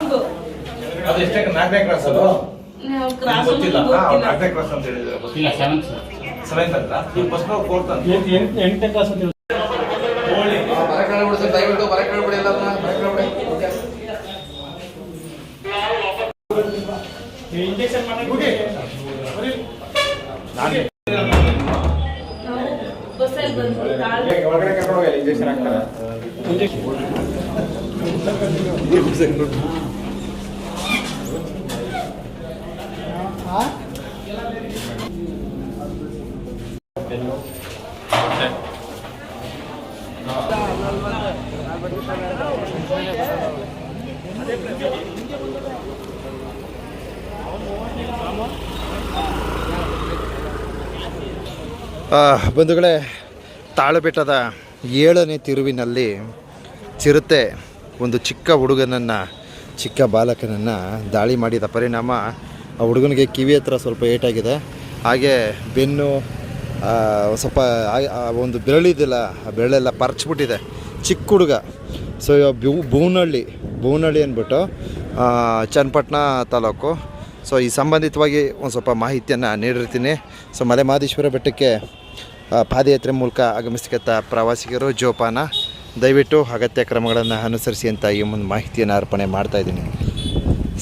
ಅದು ಎಷ್ಟಕ್ಕೆ 4ನೇ ಕ್ಲಾಸ್ ಅದು ಗೊತ್ತಿಲ್ಲ. 4ನೇ ಕ್ಲಾಸ್ ಅಂತ ಹೇಳಿದ್ರೆ ಗೊತ್ತಿಲ್ಲ. 7th ಅಂತ ಈ ಫಸ್ಟ್ 4th ಅಂತ 8ನೇ ಕ್ಲಾಸ್ ಅಂತ ಬರಕಡೆ ಬಿಡು ಸರ್, ದಯವಿಟ್ಟು ಬರಕಡೆ ಬಿಡಿ ಎಲ್ಲ ಬರಕಡೆ ಬಿಡಿ. ಇಂಜೆಕ್ಷನ್ ಮಾಡಿ ನಾನು ಬಸ್ಸಲ್ಲಿ ಬಂದು ಒಳಗಡೆ ಕರ್ಕೊಂಡು ಹೋಗಿ ಇಂಜೆಕ್ಷನ್ ಹಾಕ್ತಾರೆ. ಬಂಧುಗಳೇ, ತಾಳಬೆಟ್ಟದ 7ನೇ ತಿರುವಿನಲ್ಲಿ ಚಿರತೆ ಒಂದು ಚಿಕ್ಕ ಹುಡುಗನನ್ನು, ಚಿಕ್ಕ ಬಾಲಕನನ್ನು ದಾಳಿ ಮಾಡಿದ ಪರಿಣಾಮ ಆ ಹುಡುಗನಿಗೆ ಕಿವಿ ಹತ್ರ ಸ್ವಲ್ಪ ಏಟಾಗಿದೆ. ಹಾಗೆ ಬೆನ್ನು ಸ್ವಲ್ಪ ಒಂದು ಬೆರಳಿದಿಲ್ಲ, ಆ ಬೆರಳೆಲ್ಲ ಪರ್ಚ್ಬಿಟ್ಟಿದೆ. ಚಿಕ್ಕ ಹುಡುಗ. ಸೊ ಬೂನಹಳ್ಳಿ ಅಂದ್ಬಿಟ್ಟು ಚನ್ನಪಟ್ಟಣ ತಾಲೂಕು. ಸೊ ಈ ಸಂಬಂಧಿತವಾಗಿ ಒಂದು ಸ್ವಲ್ಪ ಮಾಹಿತಿಯನ್ನು ನೀಡಿರ್ತೀನಿ. ಸೊ ಮಲೆಮಹದೇಶ್ವರ ಬೆಟ್ಟಕ್ಕೆ ಪಾದಯಾತ್ರೆ ಮೂಲಕ ಆಗಮಿಸತಕ್ಕಂಥ ಪ್ರವಾಸಿಗರು ಜೋಪಾನ, ದಯವಿಟ್ಟು ಅಗತ್ಯ ಕ್ರಮಗಳನ್ನು ಅನುಸರಿಸಿ ಅಂತ ಈ ಒಂದು ಮಾಹಿತಿಯನ್ನು ಅರ್ಪಣೆ ಮಾಡ್ತಾಯಿದ್ದೀನಿ.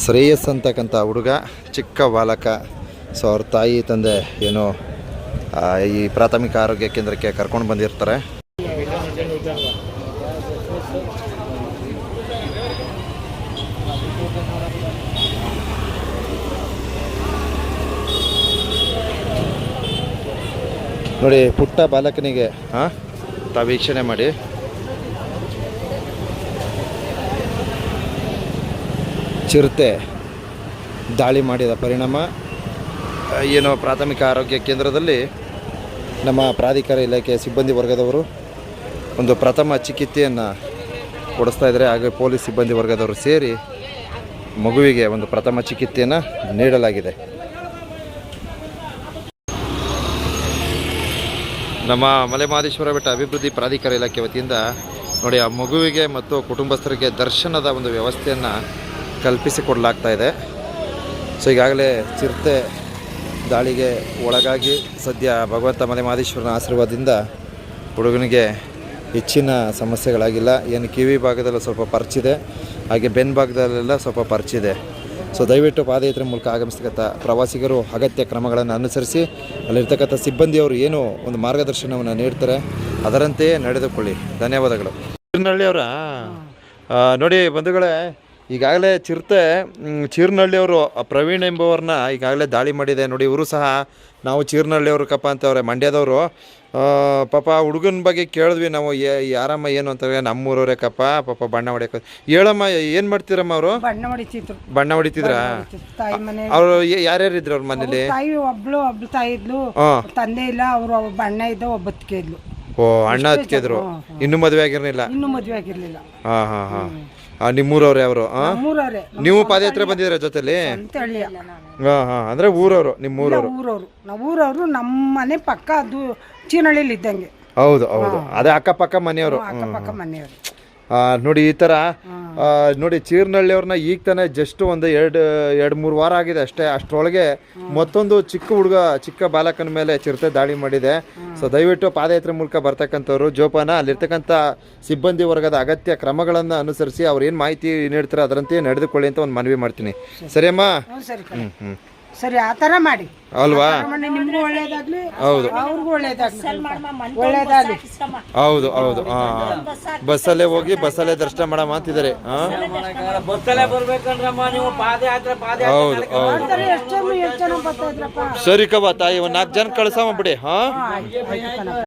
ಶ್ರೇಯಸ್ ಅಂತಕ್ಕಂಥ ಹುಡುಗ, ಚಿಕ್ಕ ಬಾಲಕ. ಸೊ ಅವ್ರ ತಾಯಿ ತಂದೆ ಏನೋ ಈ ಪ್ರಾಥಮಿಕ ಆರೋಗ್ಯ ಕೇಂದ್ರಕ್ಕೆ ಕರ್ಕೊಂಡು ಬಂದಿರ್ತಾರೆ. ನೋಡಿ, ಪುಟ್ಟ ಬಾಲಕನಿಗೆ ತಾವು ವೀಕ್ಷಣೆ ಮಾಡಿ. ಚಿರತೆ ದಾಳಿ ಮಾಡಿದ ಪರಿಣಾಮ ಏನೋ ಪ್ರಾಥಮಿಕ ಆರೋಗ್ಯ ಕೇಂದ್ರದಲ್ಲಿ ನಮ್ಮ ಪ್ರಾಧಿಕಾರ ಇಲಾಖೆಯ ಸಿಬ್ಬಂದಿ ವರ್ಗದವರು ಒಂದು ಪ್ರಥಮ ಚಿಕಿತ್ಸೆಯನ್ನು ಕೊಡಿಸ್ತಾ ಇದ್ದಾರೆ. ಹಾಗೆ ಪೊಲೀಸ್ ಸಿಬ್ಬಂದಿ ವರ್ಗದವರು ಸೇರಿ ಮಗುವಿಗೆ ಒಂದು ಪ್ರಥಮ ಚಿಕಿತ್ಸೆಯನ್ನು ನೀಡಲಾಗಿದೆ. ನಮ್ಮ ಮಲೆಮಹದೇಶ್ವರ ಬೆಟ್ಟ ಅಭಿವೃದ್ಧಿ ಪ್ರಾಧಿಕಾರ ಇಲಾಖೆ ವತಿಯಿಂದ ನೋಡಿ, ಆ ಮಗುವಿಗೆ ಮತ್ತು ಕುಟುಂಬಸ್ಥರಿಗೆ ದರ್ಶನದ ಒಂದು ವ್ಯವಸ್ಥೆಯನ್ನು ಕಲ್ಪಿಸಿಕೊಡಲಾಗ್ತಾ ಇದೆ. ಸೊ ಈಗಾಗಲೇ ಚಿರತೆ ದಾಳಿಗೆ ಒಳಗಾಗಿ ಸದ್ಯ ಭಗವಂತ ಮಲೆಮಹದೇಶ್ವರನ ಆಶೀರ್ವಾದದಿಂದ ಹುಡುಗನಿಗೆ ಹೆಚ್ಚಿನ ಸಮಸ್ಯೆಗಳಾಗಿಲ್ಲ. ಏನು ಕಿವಿ ಭಾಗದಲ್ಲೂ ಸ್ವಲ್ಪ ಪರ್ಚಿದೆ, ಹಾಗೆ ಬೆನ್ನು ಭಾಗದಲ್ಲೆಲ್ಲ ಸ್ವಲ್ಪ ಪರ್ಚಿದೆ. ಸೊ ದಯವಿಟ್ಟು ಪಾದಯಾತ್ರೆ ಮೂಲಕ ಆಗಮಿಸ್ತಕ್ಕಂಥ ಪ್ರವಾಸಿಗರು ಅಗತ್ಯ ಕ್ರಮಗಳನ್ನು ಅನುಸರಿಸಿ ಅಲ್ಲಿರ್ತಕ್ಕಂಥ ಸಿಬ್ಬಂದಿಯವರು ಏನು ಒಂದು ಮಾರ್ಗದರ್ಶನವನ್ನು ನೀಡ್ತಾರೆ ಅದರಂತೆಯೇ ನಡೆದುಕೊಳ್ಳಿ. ಧನ್ಯವಾದಗಳು. ಚೀರ್ನಹಳ್ಳಿಯವರ ನೋಡಿ ಬಂಧುಗಳೇ, ಈಗಾಗಲೇ ಚಿರತೆ ಚೀರ್ನಹಳ್ಳಿಯವರು ಪ್ರವೀಣ್ ಎಂಬುವರನ್ನ ಈಗಾಗಲೇ ದಾಳಿ ಮಾಡಿದೆ. ನೋಡಿ, ಇವರು ಸಹ ನಾವು ಚೀರ್ನಹಳ್ಳಿಯವರು ಕಪ್ಪ ಅಂತವ್ರೆ, ಮಂಡ್ಯದವರು. ಪಾಪ ಹುಡುಗನ ಬಗ್ಗೆ ಕೇಳಿದ್ವಿ ನಾವು, ಯಾರಮ್ಮ ಏನು ಅಂತಂದ್ರೆ ನಮ್ಮೂರವರೇ ಕಪ್ಪ, ಪಾಪ ಬಣ್ಣ ಹೊಡಿಯೋಕೆ. ಹೇಳಮ್ಮ, ಏನು ಮಾಡ್ತೀರಮ್ಮ ಅವರು? ಬಣ್ಣ ಹೊಡಿತಿದ್ರಾ? ಅವರು ಯಾರ್ಯಾರು ಇದ್ರು ಅವ್ರ ಮನೇಲಿ? ಒಬ್ಳು ತಾಯಿ ಇದ್ಲು, ತಂದೆ ಇಲ್ಲ, ಅವರು ಬಣ್ಣ ಇದ್ದ ಒಬ್ಬತ್ತಿಗೆ ಇದ್ಲು. ಓ, ಅಣ್ಣ ಹತ್ಕಿದ್ರು. ಇನ್ನೂ ಮದುವೆ ಆಗಿರ್ಲಿಲ್ಲ? ಇನ್ನೂ ಮದುವೆ ಆಗಿರ್ಲಿಲ್ಲ. ನಿಮ್ಮೂರವ್ರೆ ಅವರು? ನೀವು ಪಾದಯಾತ್ರೆ ಬಂದಿದ್ರ ಜೊತೆಲಿ? ಅಂದ್ರೆ ಊರವರು? ನಿಮ್ಮೂರವರು? ಊರವರು ನಮ್ಮ ಮನೆ ಪಕ್ಕ, ಅದು ಚೀನಹಳ್ಳಿಲಿ ಇದ್ದಂಗೆ. ಹೌದು ಹೌದು, ಅದೇ ಅಕ್ಕಪಕ್ಕ ಮನೆಯವರು. ನೋಡಿ ಈ ಥರ ನೋಡಿ, ಚೀರ್ನಹಳ್ಳಿಯವ್ರನ್ನ ಈಗ ತಾನೇ ಜಸ್ಟ್ ಒಂದು ಎರಡು ಮೂರು ವಾರ ಆಗಿದೆ ಅಷ್ಟೇ. ಅಷ್ಟರೊಳಗೆ ಮತ್ತೊಂದು ಚಿಕ್ಕ ಬಾಲಕನ ಮೇಲೆ ಚಿರತೆ ದಾಳಿ ಮಾಡಿದೆ. ಸೊ ದಯವಿಟ್ಟು ಪಾದಯಾತ್ರೆ ಮೂಲಕ ಬರ್ತಕ್ಕಂಥವ್ರು ಜೋಪಾನ, ಅಲ್ಲಿರ್ತಕ್ಕಂಥ ಸಿಬ್ಬಂದಿ ವರ್ಗದ ಅಗತ್ಯ ಕ್ರಮಗಳನ್ನು ಅನುಸರಿಸಿ ಅವ್ರು ಏನು ಮಾಹಿತಿ ನೀಡ್ತಾರೆ ಅದರಂತೆ ನಡೆದುಕೊಳ್ಳಿ ಅಂತ ಒಂದು ಮನವಿ ಮಾಡ್ತೀನಿ. ಸರಿಯಮ್ಮ? ಸರಿ, ಆ ಥರ ಮಾಡಿ ಅಲ್ವಾ? ನಿಮ್ಗೂ ಒಳ್ಳೇದಾಗ್ಲಿ, ಹೌದು, ಅವ್ರಿಗೂ ಒಳ್ಳೇದಾಗ್ಲಿ. ಹೌದು ಹೌದು. ಬಸ್ಸಲ್ಲೇ ಹೋಗಿ ಬಸ್ಸಲ್ಲೇ ದರ್ಶನ ಮಾಡಮ್ಮ ಅಂತಿದ್ದಾರೆ. ಹೌದು ಹೌದು. ಸರಿ ಕವ ತಾಯಿ, ಒಂದು 4 ಜನ ಕಳ್ಸಮ್ಮ ಬಿಡಿ.